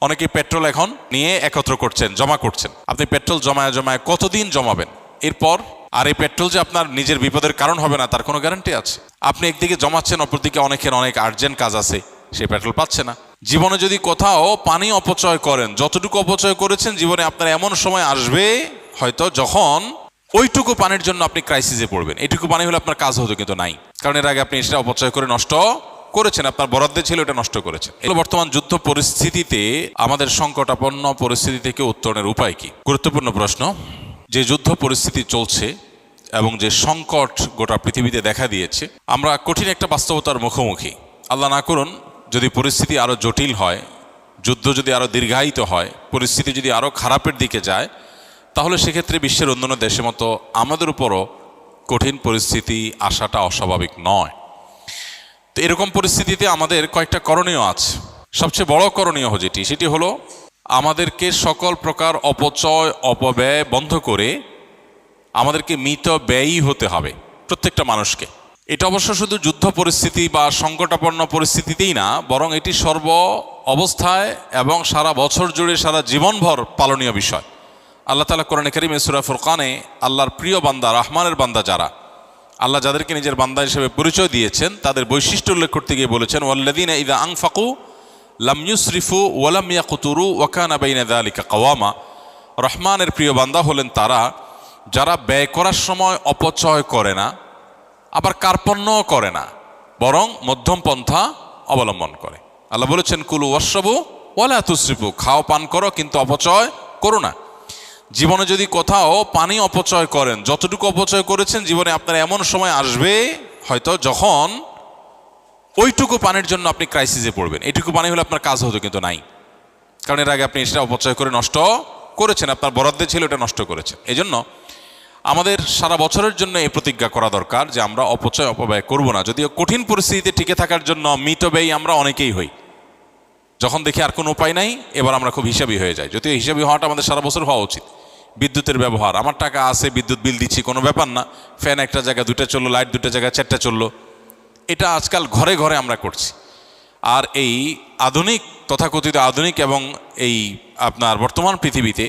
অনেকে পেট্রোল এখন নিয়ে একত্র করছেন, জমা করছেন। আপনি পেট্রোল জমায় জমায় কতদিন জমাবেন? এরপর আর এই পেট্রোল যে আপনার নিজের বিপদের কারণ হবে না তার কোনো গ্যারান্টি আছে? আপনি একদিকে জমাচ্ছেন, অপরদিকে অনেকের অনেক আর্জেন্ট কাজ আছে, সেই পেট্রোল পাচ্ছে না। জীবনে যদি কোথাও পানি অপচয় করেন, যতটুকু অপচয় করেছেন জীবনে আপনার এমন সময় আসবে হয়তো যখন ওইটুকু পানির জন্য আপনি ক্রাইসিসে পড়বেন। এইটুকু পানি হলে আপনার কাজ হতো, কিন্তু নাই, কারণ এর আগে আপনি সেটা অপচয় করে নষ্ট করেছেন, আপনার বরাদ্দে ছিল, এটা নষ্ট করেছেন। এগুলো বর্তমান যুদ্ধ পরিস্থিতিতে আমাদের সংকটাপন্ন পরিস্থিতি থেকে উত্তরণের উপায় কি? গুরুত্বপূর্ণ প্রশ্ন। যে যুদ্ধ পরিস্থিতি চলছে এবং যে সংকট গোটা পৃথিবীতে দেখা দিয়েছে, আমরা কঠিন একটা বাস্তবতার মুখোমুখি। আল্লাহ না করুন যদি পরিস্থিতি আরও জটিল হয়, যুদ্ধ যদি আরও দীর্ঘায়িত হয়, পরিস্থিতি যদি আরও খারাপের দিকে যায়, তাহলে সেক্ষেত্রে বিশ্বের অন্যান্য দেশের মতো আমাদের উপরও কঠিন পরিস্থিতি আসাটা অস্বাভাবিক নয়। তো এরকম পরিস্থিতিতে আমাদের কয়েকটা করণীয় আছে। সবচেয়ে বড় করণীয় সেটি হলো আমাদেরকে সকল প্রকার অপচয় অপব্যয় বন্ধ করে আমাদেরকে মিত ব্যয়ী হতে হবে প্রত্যেকটা মানুষকে। এটা অবশ্য শুধু যুদ্ধ পরিস্থিতি বা সংকটাপন্ন পরিস্থিতিতেই না, বরং এটি সর্ব অবস্থায় এবং সারা বছর জুড়ে সারা জীবনভর পালনীয় বিষয়। আল্লাহ তাআলা কোরআনে কারীমে সূরা ফুরকানে আল্লাহর প্রিয় বান্দা, রহমানের বান্দা যারা, আল্লাহ যাদেরকে নিজের বান্দা হিসেবে পরিচয় দিয়েছেন, তাদের বৈশিষ্ট্য উল্লেখ করতে গিয়ে বলেছেন, ওয়াল্লাযীনা ইযা আনফাকু লাম ইউসরিফু ওয়া লাম ইয়াকতুরু ওয়া কানা বাইনা যালিকা কাওয়ামা। রহমানের প্রিয় বান্দা হলেন তারা যারা ব্যয় করার সময় অপচয় করে না, আবার কার্পণ্যও করে না, বরং মধ্যম পন্থা অবলম্বন করে। আল্লাহ বলেছেন, কুলু ওয়াশরাবু ওয়া লা তুসরিফু, খাও পান করো কিন্তু অপচয় করো না। জীবনে যদি কোথাও পানি অপচয় করেন, যতটুকু অপচয় করেছেন জীবনে আপনার এমন সময় আসবে হয়তো যখন ওইটুকু পানির জন্য আপনি ক্রাইসিসে পড়বেন। এইটুকু পানি হলে আপনার কাজ হতো, কিন্তু নাই, কারণ এর আগে আপনি সেটা অপচয় করে নষ্ট করেছেন, আপনার বরাদ্দে ছিল, এটা নষ্ট করেছেন। এই জন্য আমাদের সারা বছরের জন্য এই প্রতিজ্ঞা করা দরকার যে আমরা অপচয় অপব্যয় করব না। যদিও কঠিন পরিস্থিতিতে টিকে থাকার জন্য মিতব্যয়ী আমরা অনেকেই হই, যখন দেখি আর কোনো উপায় নাই এবার আমরা খুব হিসাবি হয়ে যাই। যদিও হিসাবি হওয়াটা আমাদের সারা বছর হওয়া উচিত। বিদ্যুতের ব্যবহার, আমার টাকা আছে, বিদ্যুৎ বিল দিচ্ছি, কোনো ব্যাপার না, ফ্যান একটা জায়গায় দুটো চললো, লাইট দুটো জায়গায় চারটা চললো, এটা আজকাল ঘরে ঘরে আমরা করছি। আর এই আধুনিক, তথাকথিত আধুনিক এবং এই আপনার বর্তমান পৃথিবীতে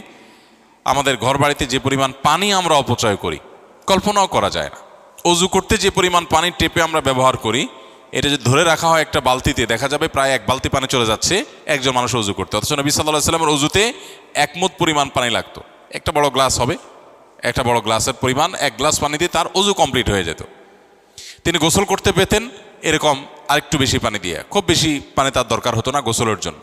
আমাদের ঘর বাড়িতে যে পরিমাণ পানি আমরা অপচয় করি কল্পনাও করা যায় না। অজু করতে যে পরিমাণ পানি টেপে আমরা ব্যবহার করি, এটা যদি ধরে রাখা হয় একটা বালতিতে, দেখা যাবে প্রায় 1 বালতি পানি চলে যাচ্ছে একজন মানুষ অজু করতে। অথচ নবী সাল্লাল্লাহু আলাইহি ওয়াসাল্লামের অজুতে 1 মুদ পরিমাণ পানি লাগতো। একটা বড় গ্লাস হবে, একটা বড় গ্লাসের পরিমাণ 1 গ্লাস পানি দিয়ে তার অজু কমপ্লিট হয়ে যেত। তিনি গোসল করতে পেতেন এরকম আরেকটু বেশি পানি দিয়ে, খুব বেশি পানি তার দরকার হতো না গোসলের জন্য।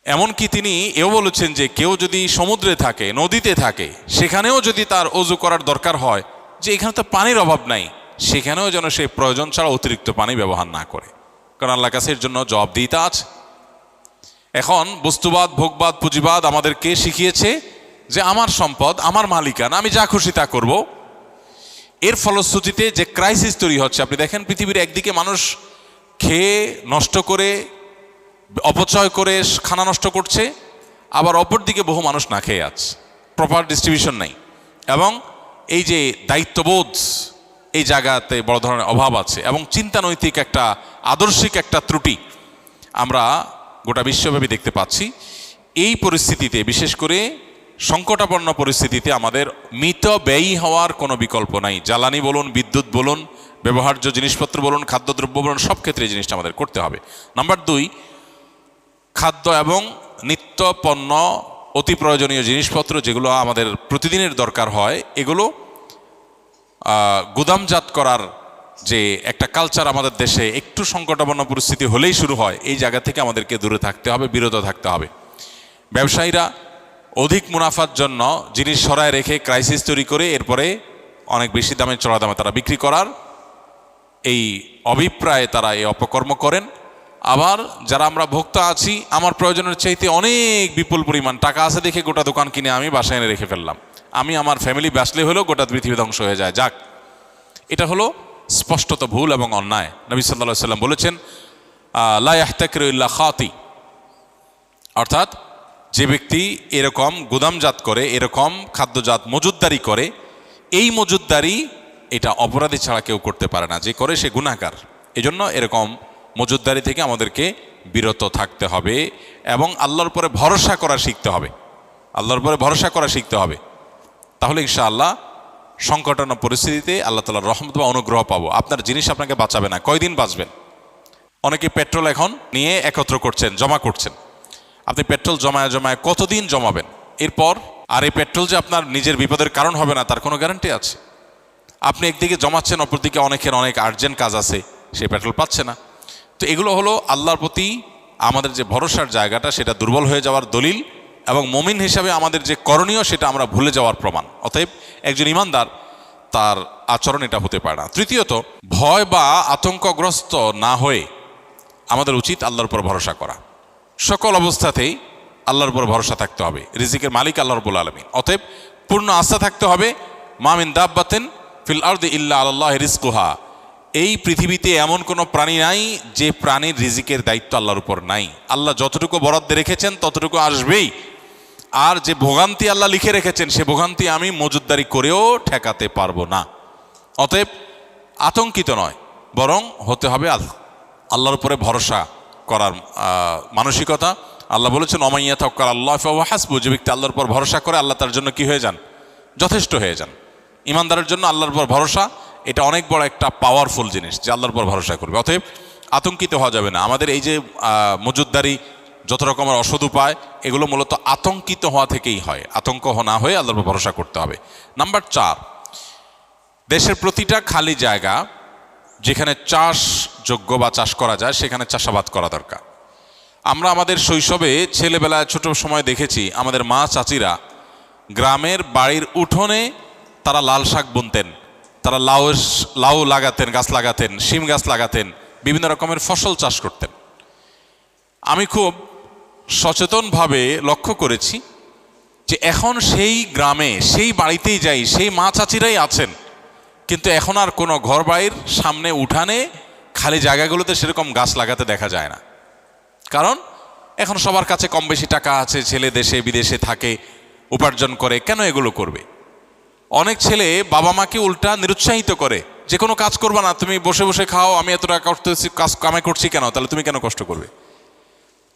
এমনকি তিনি এও বলেছেন যে কেউ যদি সমুদ্রে থাকে, নদীতে থাকে, সেখানেও যদি তার অজু করার দরকার হয়, যে এখানে তো পানির অভাব নাই, সেখানেও যেন সে প্রয়োজন ছাড়া অতিরিক্ত পানি ব্যবহার না করে, কারণ আল্লাহর কাছে এর জন্য জবাবদিহিতা আছে। এখন বস্তুবাদ, ভোগবাদ, পুঁজিবাদ আমাদেরকে শিখিয়েছে যে আমার সম্পদ, আমার মালিকানা, আমি যা খুশি তা করব। এর ফলশ্রুতিতে যে ক্রাইসিস তৈরি হচ্ছে, আপনি দেখেন পৃথিবীর একদিকে মানুষ খেয়ে নষ্ট করে, অপচয় করে খানা নষ্ট করছে, আবার অপরদিকে বহু মানুষ না খেয়ে আছে, প্রপার ডিস্ট্রিবিউশন নেই, এবং এই যে দায়িত্ববোধ এই জায়গাতে বড় ধরনের অভাব আছে, এবং চিন্তানৈতিক একটা আদর্শিক একটা ত্রুটি আমরা গোটা বিশ্বব্যাপী দেখতে পাচ্ছি। এই পরিস্থিতিতে, বিশেষ করে সংকটাপন্ন পরিস্থিতিতে আমাদের মিত ব্যয়ী হওয়ার কোনো বিকল্প নাই। জ্বালানি বলুন, বিদ্যুৎ বলুন, ব্যবহার্য জিনিসপত্র বলুন, খাদ্যদ্রব্য বলুন, সব ক্ষেত্রে এই জিনিসটা আমাদের করতে হবে। নাম্বার 2, খাদ্য এবং নিত্য পণ্য, অতি প্রয়োজনীয় জিনিসপত্র যেগুলো আমাদের প্রতিদিনের দরকার হয়, এগুলো গুদামজাত করার যে একটা কালচার আমাদের দেশে একটু সংকটাপন্ন পরিস্থিতি হলেই শুরু হয়, এই জায়গা থেকে আমাদেরকে দূরে থাকতে হবে, বিরত থাকতে হবে। ব্যবসায়ীরা অধিক মুনাফার জন্য জিনিস সরায় রেখে ক্রাইসিস তৈরি করে এরপরে অনেক বেশি দামে, চড়া দামে তারা বিক্রি করার এই অভিপ্রায়ে তারা এই অপকর্ম করেন। আবার যারা আমরা ভোক্তা আছি, আমার প্রয়োজনের চাইতে অনেক বিপুল পরিমাণ টাকা আছে দেখে গোটা দোকান কিনে আমি বাসায় এনে রেখে ফেললাম, আমি আমার ফ্যামিলি বাঁচলে হলেও গোটা পৃথিবী ধ্বংস হয়ে যায়, যাক। এটা হলো স্পষ্টত ভুল এবং অন্যায়। নবী সাল্লাল্লাহু আলাইহি ওয়াসাল্লাম বলেছেন, লা ইয়াহতাকিরু ইল্লা খাতি, অর্থাৎ যে ব্যক্তি এরকম গুদামজাত করে, এরকম খাদ্যজাত মজুদদারি করে, এই মজুদদারি এটা অপরাধী ছাড়া কেউ করতে পারে না, যে করে সে গুনাহগার। এজন্য এরকম মজুদদারি থেকে আমাদেরকে বিরত থাকতে হবে এবং আল্লাহর উপরে ভরসা করা শিখতে হবে। আল্লাহর উপরে ভরসা করা শিখতে হবে। তাহলে ইনশাআল্লাহ সংকটাপন্ন পরিস্থিতিতে আল্লাহ তাআলার রহমত বা অনুগ্রহ পাবো। আপনার জিনিস আপনাকে বাঁচাবে না। কয়দিন বাঁচবেন? অনেকে পেট্রোল এখন নিয়ে একত্র করছেন, জমা করছেন। আপনি পেট্রোল জমায় জমায় কতদিন জমাবেন? এরপর আর এই পেট্রোল যে আপনার নিজের বিপদের কারণ হবে না তার কোনো গ্যারান্টি আছে? আপনি একদিকে জমাচ্ছেন, অপরদিকে অনেকের অনেক আর্জেন্ট কাজ আছে, সে পেট্রোল পাচ্ছে না। তো এগুলো হলো আল্লাহর প্রতি আমাদের যে ভরসার জায়গাটা, সেটা দুর্বল হয়ে যাওয়ার দলিল এবং মুমিন হিসাবে আমাদের যে করণীয় সেটা আমরা ভুলে যাওয়ার প্রমাণ। অতএব একজন ইমানদার তার আচরণ এটা হতে পারে না। তৃতীয়ত, ভয় বা আতঙ্কগ্রস্ত না হয়ে আমাদের উচিত আল্লাহর উপর ভরসা করা। সকল অবস্থাতেই আল্লাহর উপর ভরসা থাকতে হবে। রিজিকের মালিক আল্লাহ রাব্বুল আলামিন। অতএব পূর্ণ আস্থা থাকতে হবে। মা মিন দাব্বাতিন ফিল আরদি ইল্লা আলাল্লাহি রিজকুহা। এই পৃথিবীতে এমন কোনো প্রাণী নাই যে প্রাণীর রিজিকের দায়িত্ব আল্লাহর উপর নাই। আল্লাহ যতটুকু বরাদ্দ রেখেছেন ততটুকু আসবেই। আর যে ভোগান্তি আল্লাহ লিখে রেখেছেন সে ভোগান্তি আমি মজুদদারি করেও ঠেকাতে পারবো না। অতএব আতঙ্কিত নয়, বরং হতে হবে আল্লাহর উপরে ভরসা করার মানসিকতা। আল্লাহ বলেছেন ওমাইয়া তাওয়াক্কাল আল্লাহ ফাহুয়া হাসবু। যে ব্যক্তি আল্লাহর উপর ভরসা করে আল্লাহ তার জন্য কি হয়ে যান? যথেষ্ট হয়ে যান। ইমানদারের জন্য আল্লাহর উপর ভরসা এটা অনেক বড় একটা পাওয়ারফুল জিনিস, যে আল্লাহর উপর ভরসা করবে। অতএব আতঙ্কিত হওয়া যাবে না। আমাদের এই যে মজুদদারি, যত রকমের অসৎ উপায়, এগুলো মূলত আতঙ্কিত হওয়া থেকেই হয়। আতঙ্ক না হয়ে আল্লাহর উপর ভরসা করতে হবে। নাম্বার 4, দেশের প্রতিটা খালি জায়গা যেখানে চাষযোগ্য বা চাষ করা যায় সেখানে চাষাবাদ করা দরকার। আমরা আমাদের শৈশবে ছেলেবেলায় ছোট সময় দেখেছি আমাদের মা চাচিরা গ্রামের বাড়ির উঠোনে তারা লাল শাক বুনতেন, তারা লাউ লাগাতেন, গাছ লাগাতেন, শিম গাছ লাগাতেন, বিভিন্ন রকমের ফসল চাষ করতেন। আমি খুব সচেতনভাবে লক্ষ্য করেছি যে এখন সেই গ্রামে সেই বাড়িতেই যাই, সেই মা চাচিরাই আছেন, কিন্তু এখন আর কোনো ঘর বাড়ির সামনে উঠানে খালি জায়গাগুলোতে সেরকম গাছ লাগাতে দেখা যায় না। কারণ এখন সবার কাছে কম বেশি টাকা আছে, ছেলে দেশে বিদেশে থাকে, উপার্জন করে, কেন এগুলো করবে? অনেক ছেলে বাবা মাকে উল্টা নিরুৎসাহিত করে যে কোনো কাজ করবা না, তুমি বসে বসে খাও, আমি এত টাকা করতেছি, কাজ কামাই করছি কেন, তাহলে তুমি কেন কষ্ট করবে?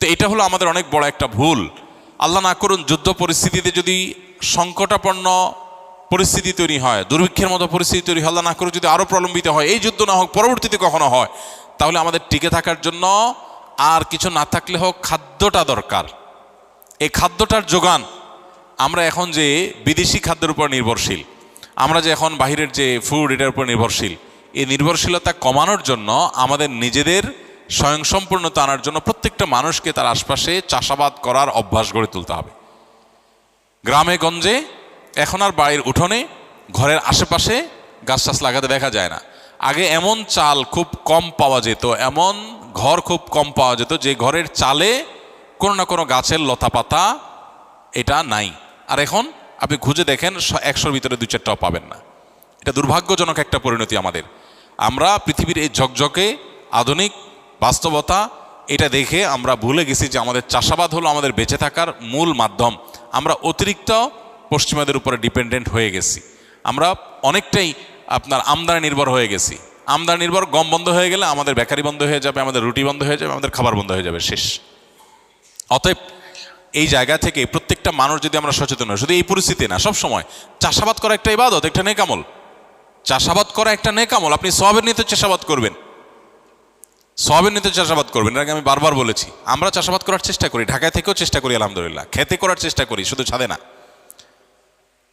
তো এটা হলো আমাদের অনেক বড় একটা ভুল। আল্লাহ না করুন যুদ্ধ পরিস্থিতিতে যদি সংকটাপন্ন পরিস্থিতি তৈরি হয়, দুর্ভিক্ষের মতো পরিস্থিতি তৈরি হয়, আল্লাহ না করে যদি আরও প্রলম্বিত হয়, এই যুদ্ধ না হোক পরবর্তীতে কখনো হয়, তাহলে আমাদের টিকে থাকার জন্য আর কিছু না থাকলে হোক খাদ্যটা দরকার। এই খাদ্যটার যোগান, আমরা এখন যে বিদেশি খাদ্যের উপর নির্ভরশীল, আমরা যে এখন বাহিরের যে ফুড এটার উপর নির্ভরশীল, এই নির্ভরশীলতা কমানোর জন্য আমাদের নিজেদের স্বয়ংসম্পূর্ণতা আনার জন্য প্রত্যেকটা মানুষকে তার আশপাশে চাষাবাদ করার অভ্যাস গড়ে তুলতে হবে। গ্রামে গঞ্জে এখন আর বাড়ির উঠোনে ঘরের আশেপাশে গাছ টাছ লাগাতে দেখা যায় না। আগে এমন চাল খুব কম পাওয়া যেত, এমন ঘর খুব কম পাওয়া যেত যে ঘরের চালে কোনো না কোনো গাছের লতা পাতা এটা নাই। আর এখন আপনি খুঁজে দেখেন 100-র ভিতরে 2-4টাও পাবেন না। এটা দুর্ভাগ্যজনক একটা পরিণতি আমাদের। আমরা পৃথিবীর এই ঝকঝকে আধুনিক বাস্তবতা এটা দেখে আমরা ভুলে গেছি যে আমাদের চাষাবাদ হলো আমাদের বেঁচে থাকার মূল মাধ্যম। আমরা অতিরিক্ত পশ্চিমাদের উপরে ডিপেন্ডেন্ট হয়ে গেছি। আমরা অনেকটাই আপনার আমদানি নির্ভর হয়ে গেছি। আমদানি নির্ভর, গম বন্ধ হয়ে গেলে আমাদের বেকারি বন্ধ হয়ে যাবে, আমাদের রুটি বন্ধ হয়ে যাবে, আমাদের খাবার বন্ধ হয়ে যাবে, শেষ। অতএব এই জায়গা থেকে প্রত্যেকটা মানুষ যদি আমরা সচেতন হই, শুধু এই পরিস্থিতি না, সব সময় চাষাবাদ করা একটা ইবাদত, একটা নেক আমল। চাষাবাদ করা একটা নেক আমল। আপনি সওয়াবের নিয়তে চাষাবাদ করবেন, সওয়াবের নিয়তে চাষাবাদ করবেন। এর আগে আমি বারবার বলেছি, আমরা চাষাবাদ করার চেষ্টা করি, ঢাকায় থেকেও চেষ্টা করি, আলহামদুলিল্লাহ, খেতে করার চেষ্টা করি, শুধু ছাদে না।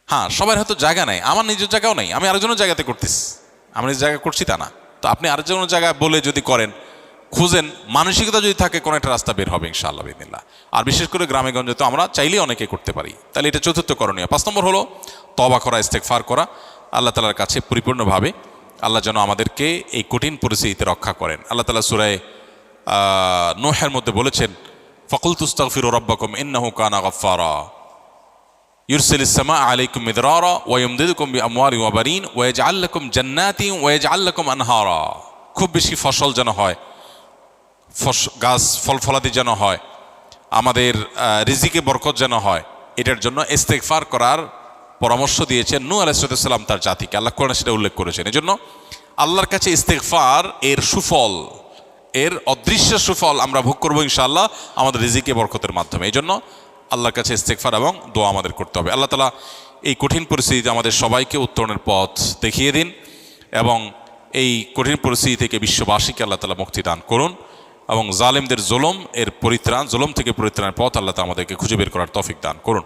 হ্যাঁ, সবার হয়তো জায়গা নাই, আমার নিজের জায়গাও নেই, আমি আরেকজনের জায়গাতে করতেছি, আমি নিজের জায়গা করছি তা না। তো আপনি আরেকজনের জায়গায় বলে যদি করেন, খুঁজেন, মানসিকতা যদি থাকে, কোনো একটা রাস্তা বের হবে ইনশাআল্লাহ বিদিনিল্লাহ। আর বিশেষ করে গ্রামে গঞ্জে তো আমরা চাইলেই অনেকে করতে পারি। তাহলে এটা চতুর্থ করণীয়। 5 নম্বর হলো তওবা করা, ইস্তেগফার করা, আল্লাহ তাআলার কাছে পরিপূর্ণভাবে। আল্লাহ যেন আমাদেরকে এই কঠিন পরিস্থিতিতে রক্ষা করেন। আল্লাহ তাআলা সূরা নূহের মধ্যে বলেছেন, ফাকুলতু আস্তাগফিরু রাব্বাকুম ইন্নাহু কানা গাফফারা ইউরসিলিস সামাআ আলাইকুম মিদরারা ওয়া ইউমদিদুকুম বিআমওয়ালিন ওয়া বানিন ওয়া ইয়াজআল লাকুম জান্নাতিন ওয়া ইয়াজআল লাকুম আনহারা। খুব বেশি ফসল যেন হয়, গাছ ফল ফলাদি যেন হয়, আমাদের রিজিকে বরকত যেন হয়, এটার জন্য ইস্তেগফার করার পরামর্শ দিয়েছেন নূহ আলাইহিস সালাম তার জাতিকে। আল্লাহ কোরআনে সেটা উল্লেখ করেছেন। এজন্য আল্লাহর কাছে ইস্তেগফার এর সুফল, এর অদৃশ্য সুফল আমরা ভোগ করবো ইনশাআল্লাহ আমাদের রিজিকে বরকতের মাধ্যমে। এই জন্য আল্লাহর কাছে ইস্তেগফার এবং দোয়া আমাদের করতে হবে। আল্লাহ তাআলা এই কঠিন পরিস্থিতিতে আমাদের সবাইকে উত্তরণের পথ দেখিয়ে দিন এবং এই কঠিন পরিস্থিতি থেকে বিশ্ববাসীকে আল্লাহ তাআলা মুক্তি দান করুন এবং জালেমদের জুলুম থেকে পরিত্রাণের পথ আল্লাহ তাআলা আমাদেরকে খুঁজে বের করার তৌফিক দান করুন।